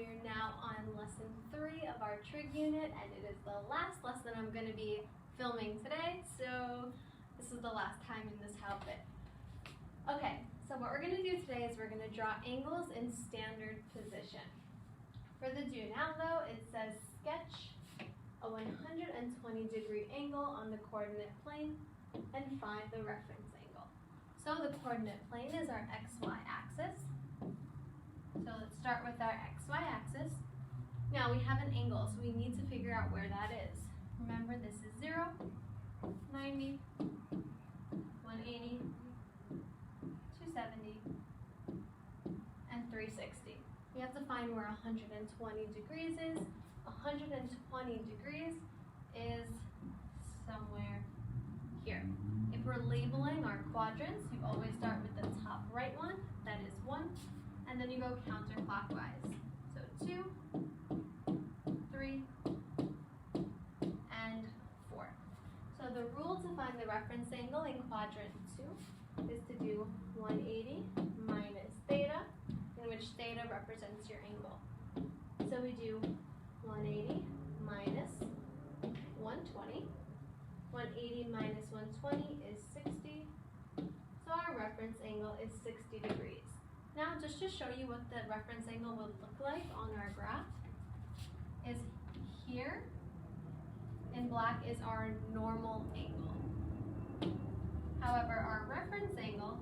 we are now on lesson 3 of our trig unit, and it is the last lesson I'm going to be filming today, so this is the last time in this outfit. Okay, so what we're going to do today is we're going to draw angles in standard position. For the do now though, it says sketch a 120-degree angle on the coordinate plane and find the reference angle. So the coordinate plane is our xy axis. So let's start with our xy axis. Now we have an angle, so we need to figure out where that is. Remember, this is 0, 90, 180, 270, and 360. We have to find where 120 degrees is. 120 degrees is somewhere here. If we're labeling our quadrants, you always start with the top right one, that is 1, and then you go counterclockwise. So 2, 3, and 4. So the rule to find the reference angle in quadrant 2 is to do 180 minus theta, in which theta represents your angle. So we do 180 minus 120. 180 minus 120 is 60. So our reference angle is 60 degrees. Now, just to show you what the reference angle would look like on our graph, is here in black is our normal angle. However, our reference angle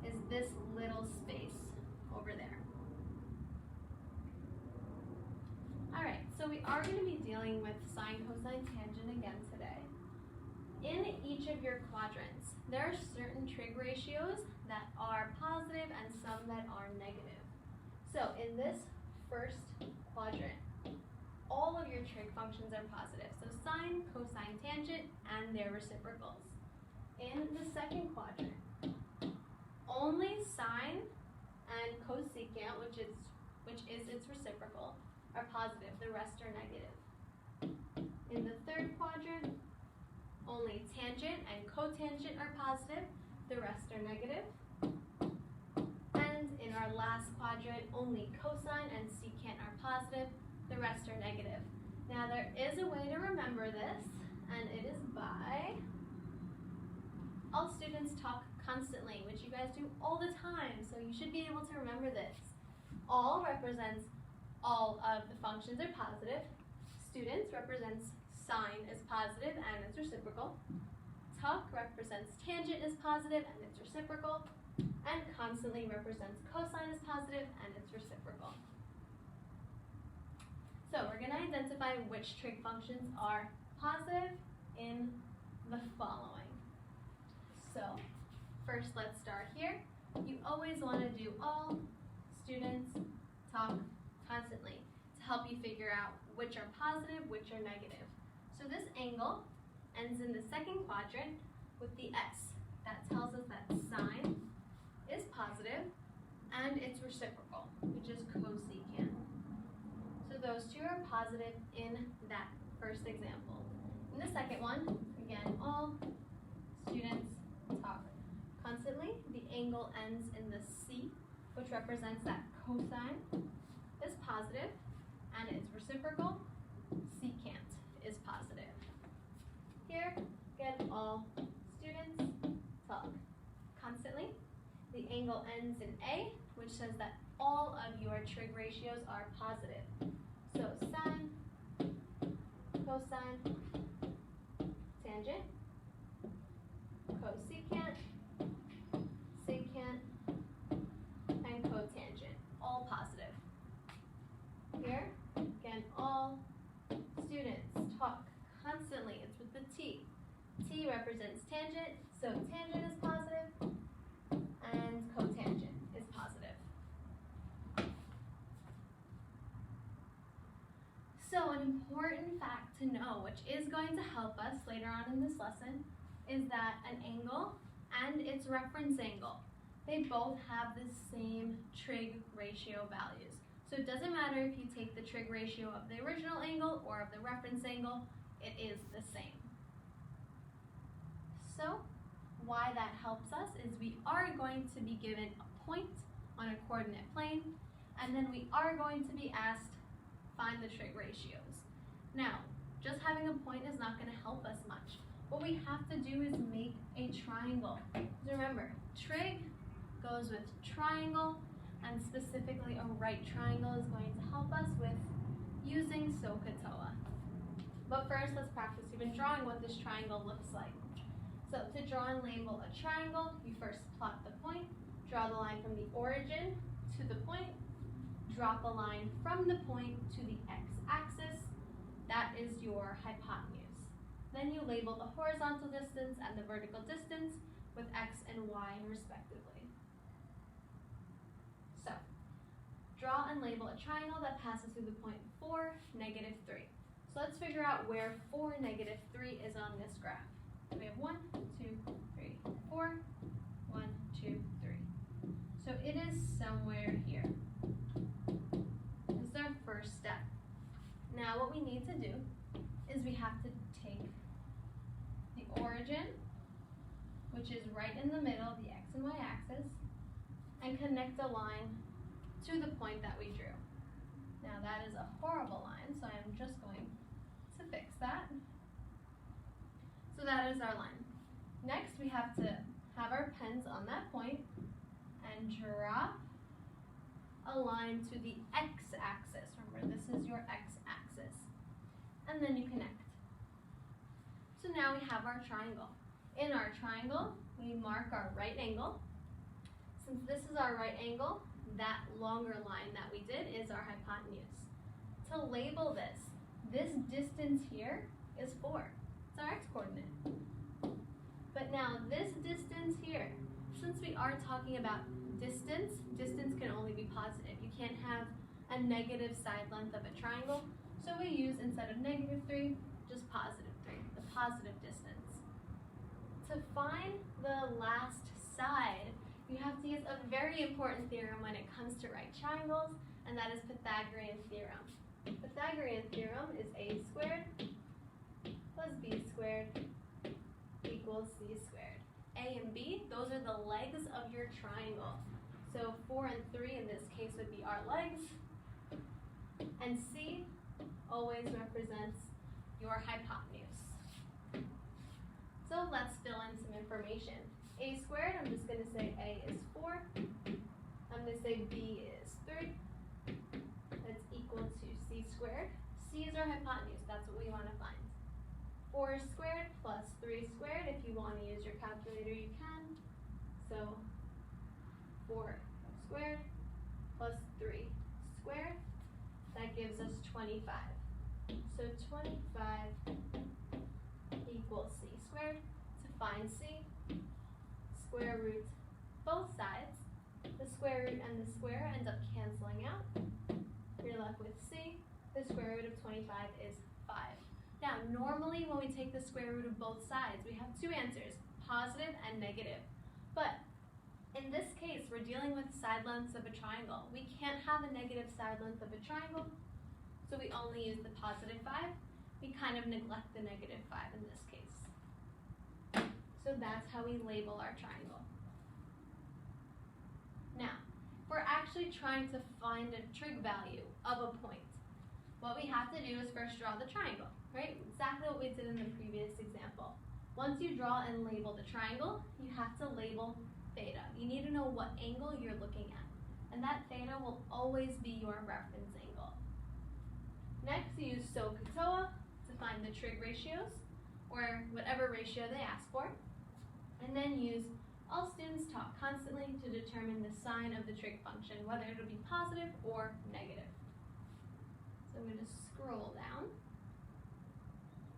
is this little space over there. Alright, so we are going to be dealing with sine, cosine, tangent again today. In each of your quadrants, there are certain trig ratios that are positive and some that are negative. So in this first quadrant, all of your trig functions are positive. So sine, cosine, tangent, and their reciprocals. In the second quadrant, only sine and cosecant, which is its reciprocal, are positive. The rest are negative. In the third quadrant, only tangent and cotangent are positive. The rest are negative. And in our last quadrant, only cosine and secant are positive. The rest are negative. Now there is a way to remember this, and it is by all students talk constantly, which you guys do all the time, so you should be able to remember this. All represents all of the functions are positive. Students represents sine is positive and its reciprocal. Tuck represents tangent is positive and its reciprocal. And constantly represents cosine is positive and its reciprocal. So we're going to identify which trig functions are positive in the following. So first, let's start here. You always want to do all. Students talk constantly to help you figure out which are positive, which are negative. So this angle ends in the second quadrant with the S. That tells us that sine is positive and its reciprocal, which is cosecant. So those two are positive in that first example. In the second one, again, all students talk constantly. The angle ends in the C, which represents that cosine is positive and its reciprocal, secant, is positive. Here, again, all students talk constantly. The angle ends in A, which says that all of your trig ratios are positive. So sine, cosine, tangent, cosecant, secant, and cotangent, all positive. Here, again, all students talk constantly. It's with the T. T represents tangent, so tangent is positive, and cotangent is positive. So an important fact to know, which is going to help us later on in this lesson, is that an angle and its reference angle, they both have the same trig ratio values. So it doesn't matter if you take the trig ratio of the original angle or of the reference angle, it is the same. So why that helps us is we are going to be given a point on a coordinate plane, And then we are going to be asked, find the trig ratios. Now, just having a point is not going to help us much. What we have to do is make a triangle. Remember, trig goes with triangle, and specifically a right triangle is going to help us with using SOHCAHTOA. But first, let's practice even drawing what this triangle looks like. So to draw and label a triangle, you first plot the point, draw the line from the origin to the point, drop a line from the point to the x-axis. That is your hypotenuse. Then you label the horizontal distance and the vertical distance with x and y respectively. So, draw and label a triangle that passes through the point 4, -3. So let's figure out where 4, -3 is on this graph. We have 1, 2, 3, 4, 1, 2, 3. So it is somewhere here. This is our first step. Now what we need to do is we have to take the origin, which is right in the middle of the x and y axis, and connect a line to the point that we drew. Now that is a horrible line, so I'm just going to fix that. So that is our line. Next we have to have our pens on that point and drop a line to the x-axis. Remember, this is your x-axis. And then you connect. So now we have our triangle. In our triangle, we mark our right angle. Since this is our right angle, that longer line that we did is our hypotenuse. To label this distance here is 4. It's our x-coordinate. But now this distance here, since we are talking about distance can only be positive. You can't have a negative side length of a triangle. So we use, instead of -3, just +3, the positive distance. To find the last side, you have to use a very important theorem when it comes to right triangles, and that is Pythagorean Theorem. Pythagorean Theorem is a squared plus b squared equals c squared. A and b, those are the legs of your triangle. So 4 and 3 in this case would be our legs, and c always represents your hypotenuse. So let's fill in some information. A squared, I'm just going to say a is 4. I'm going to say b is 3. That's equal to c squared. C is our hypotenuse. That's what we want to find. 4 squared plus 3 squared. If you want to use your calculator, you can. So 4 squared plus 3 squared. That gives us 25. So 25 equals c squared. To find c, square root both sides. The square root and the square end up canceling out. You're left with c. The square root of 25 is 5. Now, normally when we take the square root of both sides, we have two answers, positive and negative. But in this case, we're dealing with side lengths of a triangle. We can't have a negative side length of a triangle, so we only use the +5. We kind of neglect the -5 in this case. So that's how we label our triangle. Now, we're actually trying to find a trig value of a point. What we have to do is first draw the triangle, right? Exactly what we did in the previous example. Once you draw and label the triangle, you have to label theta. You need to know what angle you're looking at. And that theta will always be your reference angle. Next, you use SOHCAHTOA to find the trig ratios, or whatever ratio they ask for. And then use all students taught constantly to determine the sign of the trig function, whether it'll be positive or negative. So I'm going to scroll down.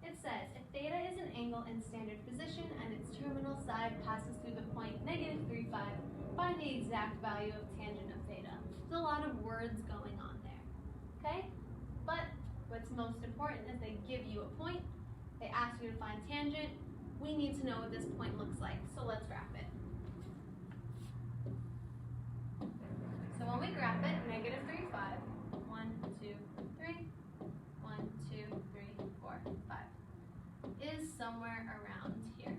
It says, if theta is an angle in standard position and its terminal side passes through the point -3,5, find the exact value of tangent of theta. There's a lot of words going on there, okay? But what's most important is they give you a point, they ask you to find tangent. We need to know what this point looks like, so let's graph it. So when we graph it, -3,5, 1, 2, 3, 1, 2, 3, 4, 5, is somewhere around here.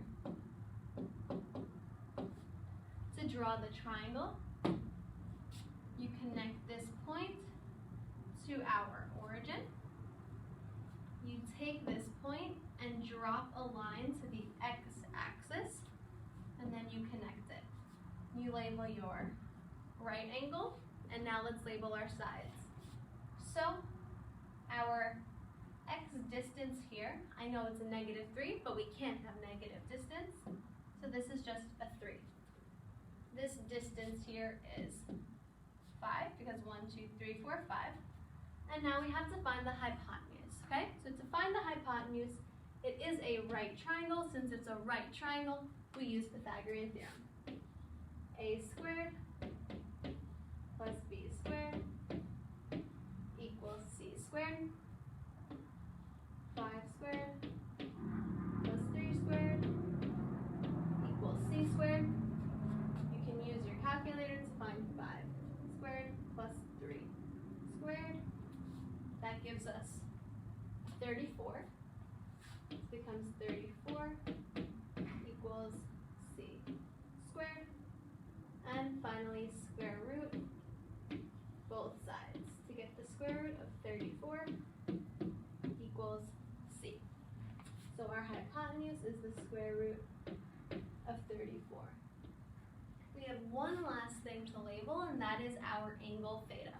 To draw the triangle, You connect this point to our origin. You take this point and drop a line to the x-axis, and then you connect it. You label your right angle, and now let's label our sides. So our x distance here, I know it's a -3, but we can't have negative distance, so this is just a 3. This distance here is 5, because 1, 2, 3, 4, 5. And now we have to find the hypotenuse, okay? So to find the hypotenuse, it is a right triangle. Since it's a right triangle, we use Pythagorean Theorem. A squared plus b squared equals c squared. 5 squared plus 3 squared equals c squared. You can use your calculator to find 5 squared plus 3 squared. That gives us 34. This becomes 34 equals c squared. And finally, square root both sides to get the square root of 34 equals c. So our hypotenuse is the square root of 34. We have one last thing to label, and that is our angle theta.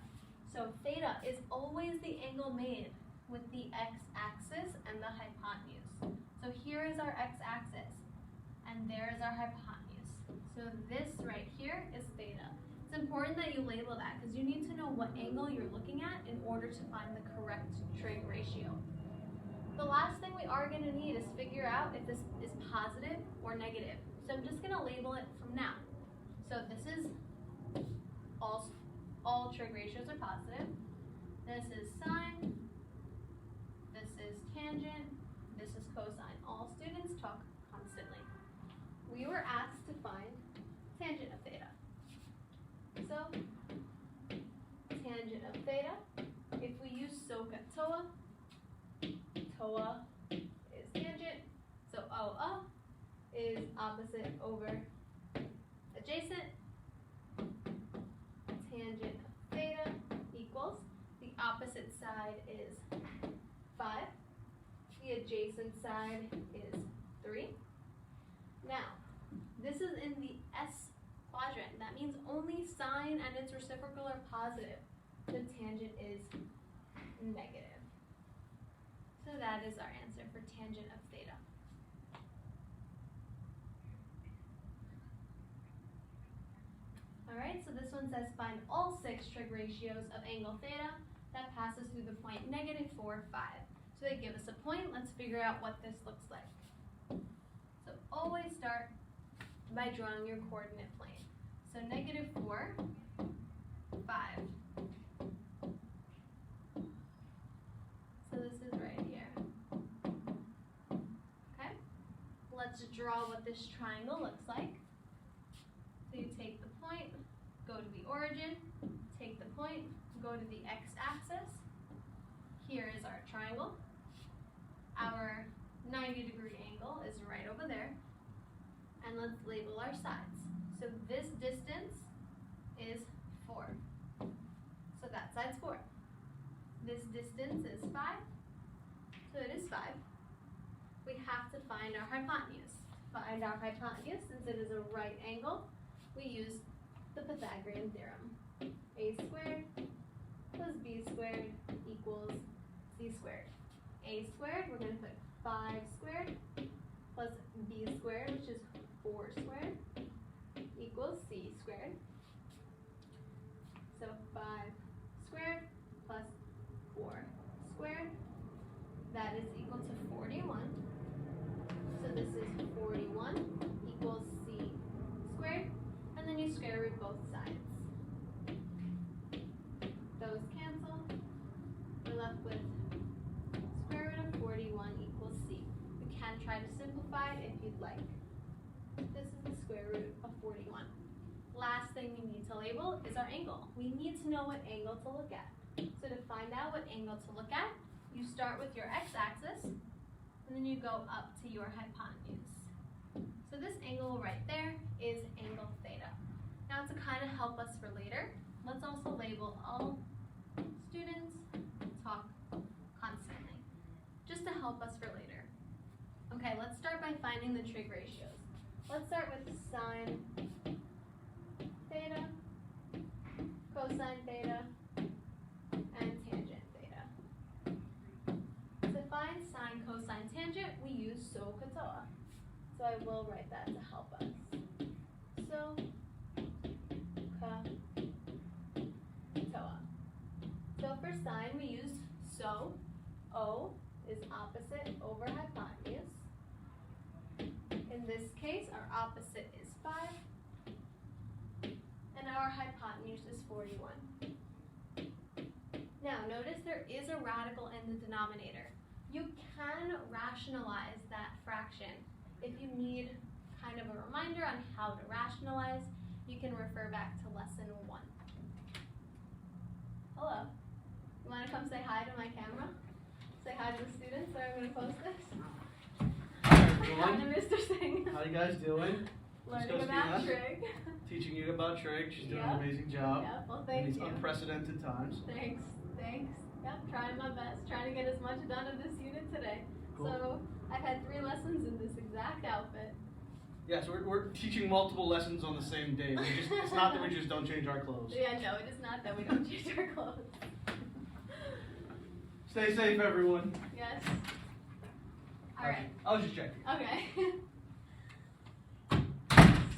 So theta is always the angle made with the x-axis and the hypotenuse. So here is our x-axis, and there is our hypotenuse. So this right here is theta. It's important that you label that because you need to know what angle you're looking at in order to find the correct trig ratio. The last thing we are going to need is figure out if this is positive or negative. So I'm just going to label it from now. So this is all trig ratios are positive. This is sine. This is tangent. This is cosine. All students talk constantly. We were asked to find tangent of theta. So tangent of theta, if we use SOHCAHTOA, TOA is tangent, so OA is opposite over adjacent. Tangent of theta equals, the opposite side is 5, the adjacent side is 3. Now, this is in the S quadrant. That means only sine and its reciprocal are positive. The tangent is negative. So that is our answer for tangent of theta. Alright, so this one says find all 6 trig ratios of angle theta that passes through the point -4, 5. So they give us a point. Let's figure out what this looks like. So always start by drawing your coordinate plane. So -4, 5. So this is right here. Okay? Let's draw what this triangle looks like. So you take the point, go to the origin, take the point, go to the x-axis. Here is our triangle. Our 90-degree angle is right over there. And let's label our sides. So this distance is 4. So that side's 4. This distance is 5. So it is 5. We have to find our hypotenuse. To find our hypotenuse, since it is a right angle, we use the Pythagorean Theorem. A squared plus b squared equals c squared. A squared, we're going to put 5 squared plus b squared, which is 4 squared, equals c squared. So 5 squared plus 4 squared, that is equal to 41. So this is 41 equals c squared, and then you square root both sides. Those cancel. We're left with square root of 41 equals c. You can try to simplify it if you'd like. This is the square root of 41. Last thing we need to label is our angle. We need to know what angle to look at. So to find out what angle to look at, you start with your x-axis, and then you go up to your hypotenuse. So this angle right there is angle theta. Now to kind of help us for later, let's also label all students talk constantly, just to help us for later. Okay, let's start by finding the trig ratios. Let's start with sine theta, cosine theta, and tangent theta. To find sine, cosine, tangent, we use SOHCAHTOA. So I will write that to help us. SOHCAHTOA. So for sine, we use SO. O is opposite over hypotenuse. In this case, our opposite is 5, and our hypotenuse is 41. Now, notice there is a radical in the denominator. You can rationalize that fraction. If you need kind of a reminder on how to rationalize, you can refer back to lesson 1. Hello. You want to come say hi to my camera? Say hi to the students that are going to post this? Hi to Mr. Singh. How you guys doing? Learning about trig. Teaching you about trig. She's doing an amazing job. Yeah, well, thank in these you. Unprecedented times. Thanks. Yep, trying my best. Trying to get as much done of this unit today. Cool. So I've had 3 lessons in this exact outfit. Yeah, so we're teaching multiple lessons on the same day. It's not that we just don't change our clothes. Yeah, no, it is not that we don't change our clothes. Stay safe, everyone. Yes. All right. I was just checking. Okay.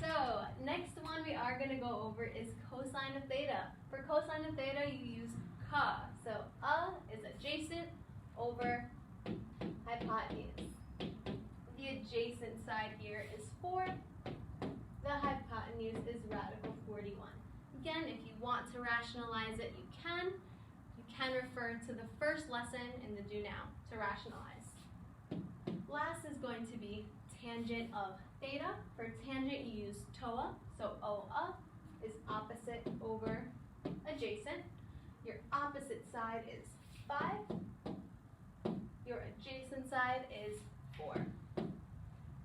So next one we are going to go over is cosine of theta. For cosine of theta, you use ca. So is adjacent over hypotenuse. The adjacent side here is 4. The hypotenuse is radical 41. Again, if you want to rationalize it, you can. You can refer to the first lesson in the do now to rationalize. Last is going to be tangent of theta. For tangent, you use TOA. So OA is opposite over adjacent. Your opposite side is 5. Your adjacent side is 4.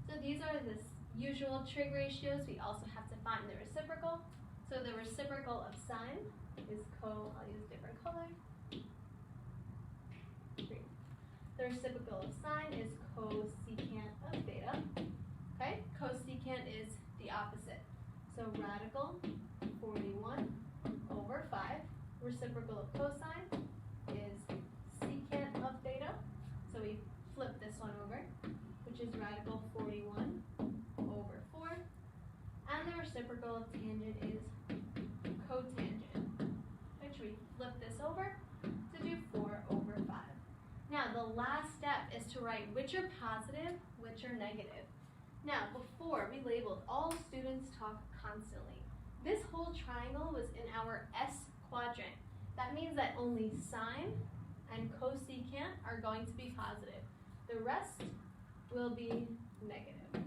So these are the usual trig ratios. We also have to find the reciprocal. So the reciprocal of sine is I'll use a different color. The reciprocal of sine is cosecant of theta. Okay, cosecant is the opposite. So radical 41 over 5. Reciprocal of cosine is secant of theta. So we flip this one over, which is radical 41 over 4. And the reciprocal of tangent is cotangent, which we flip this over to do 4 over 5. Now, the last step is to write which are positive, which are negative. Now, before we labeled all students talk constantly. This whole triangle was in our S quadrant. That means that only sine and cosecant are going to be positive. The rest will be negative.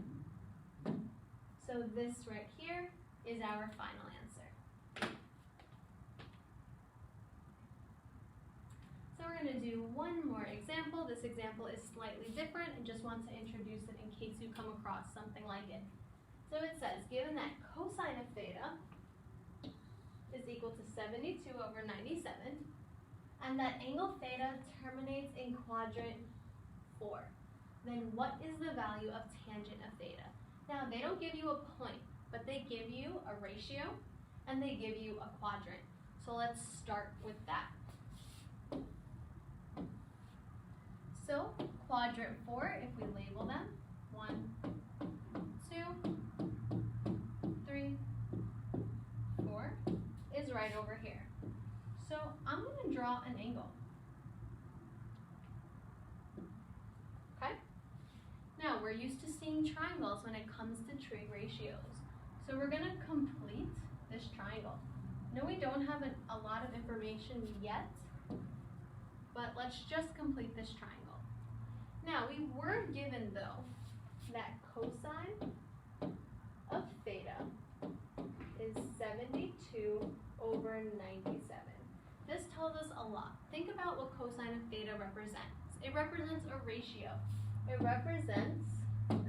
So this right here is our final answer. So we're going to do one more example. This example is slightly different. I just want to introduce it in case you come across something like it. So it says, given that cosine of theta is equal to 72 over 97, and that angle theta terminates in quadrant 4, then what is the value of tangent of theta? Now, they don't give you a point, but they give you a ratio, and they give you a quadrant. So let's start with that. So, quadrant 4, if we label them, 1, 2, 3, 4, is right over here. So, I'm going to draw an angle. Okay? Now, we're used to seeing triangles when it comes to trig ratios. So, we're going to complete this triangle. No, we don't have a lot of information yet, but let's just complete this triangle. Now, we were given, though, that cosine of theta is 72 over 97. This tells us a lot. Think about what cosine of theta represents. It represents a ratio. It represents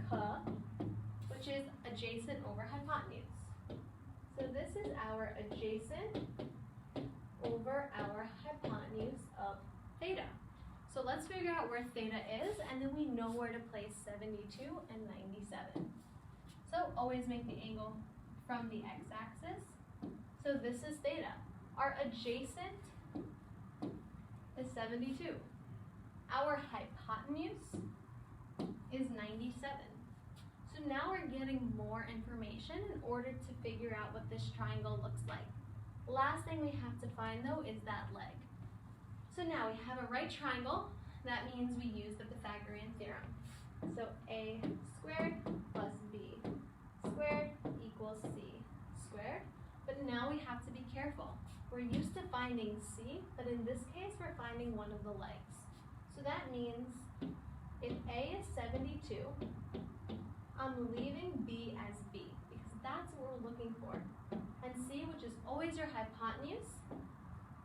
ca, which is adjacent over hypotenuse. So this is our adjacent over our hypotenuse of theta. So let's figure out where theta is, and then we know where to place 72 and 97. So always make the angle from the x-axis. So this is theta. Our adjacent is 72. Our hypotenuse is 97. So now we're getting more information in order to figure out what this triangle looks like. Last thing we have to find though is that leg. So now we have a right triangle. That means we use the Pythagorean Theorem. So a squared plus b squared equals c squared. But now we have to be careful. We're used to finding c, but in this case we're finding one of the legs. So that means if a is 72, I'm leaving b as b because that's what we're looking for. And c, which is always your hypotenuse,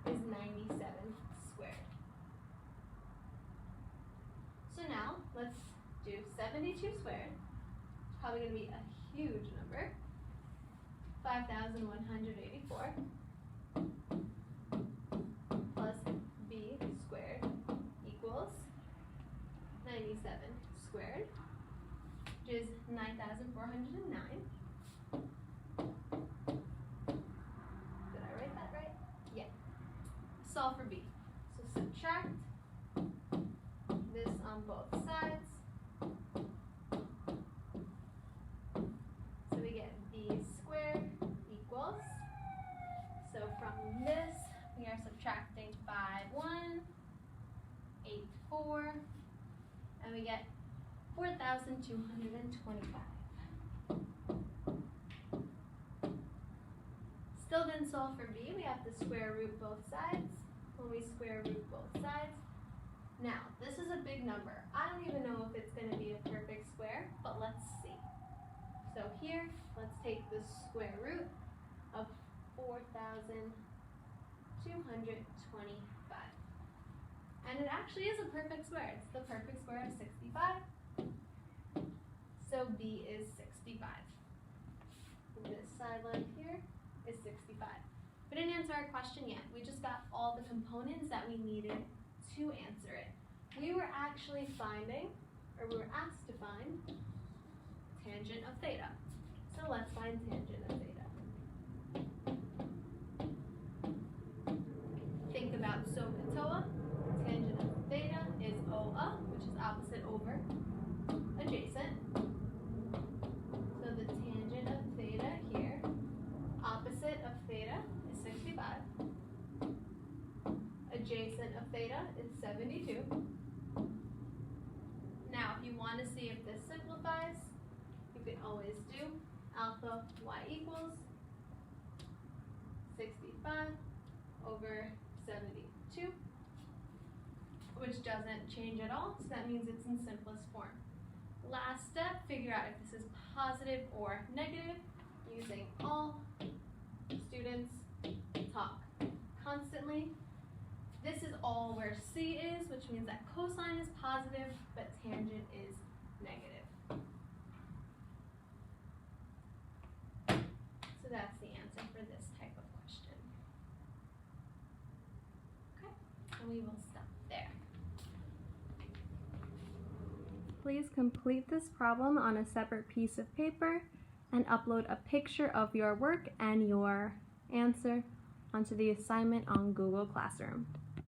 is 97 squared. So now let's do 72 squared. It's probably going to be a huge number. 5,184 plus b squared equals 97 squared, which is 9,409. Did I write that right? Yeah. Solve for b. So subtract this on both sides. So we get b squared equals, so from this we are subtracting 5, 1, 8, 4, and we get 4,225. Still didn't solve for b, we have to square root both sides. When we square root both sides, now this is a big number. I don't even know if it's going to be a perfect square, but let's see. So here, let's take the square root of 4,225. And it actually is a perfect square. It's the perfect square of 65. So b is 65. This side line here is 65. We didn't answer our question yet. We just got all the components that we needed to answer it. We were actually finding, or we were asked to find, tangent of theta. So let's find tangent of theta. Think about SOHCAHTOA. Tangent of theta is OA, which is opposite over adjacent. So the tangent of theta here, opposite of theta, is 65. Adjacent of theta is 72. Now, if you want to see if this simplifies, you can always do alpha y equals 65 over 72, which doesn't change at all, so that means it's in simplest form. Last step, figure out if this is positive or negative using all students talk constantly. This is all where c is, which means that cosine is positive, but tangent is negative. So that's the answer for this type of question. Okay, and we will stop there. Please complete this problem on a separate piece of paper and upload a picture of your work and your answer onto the assignment on Google Classroom.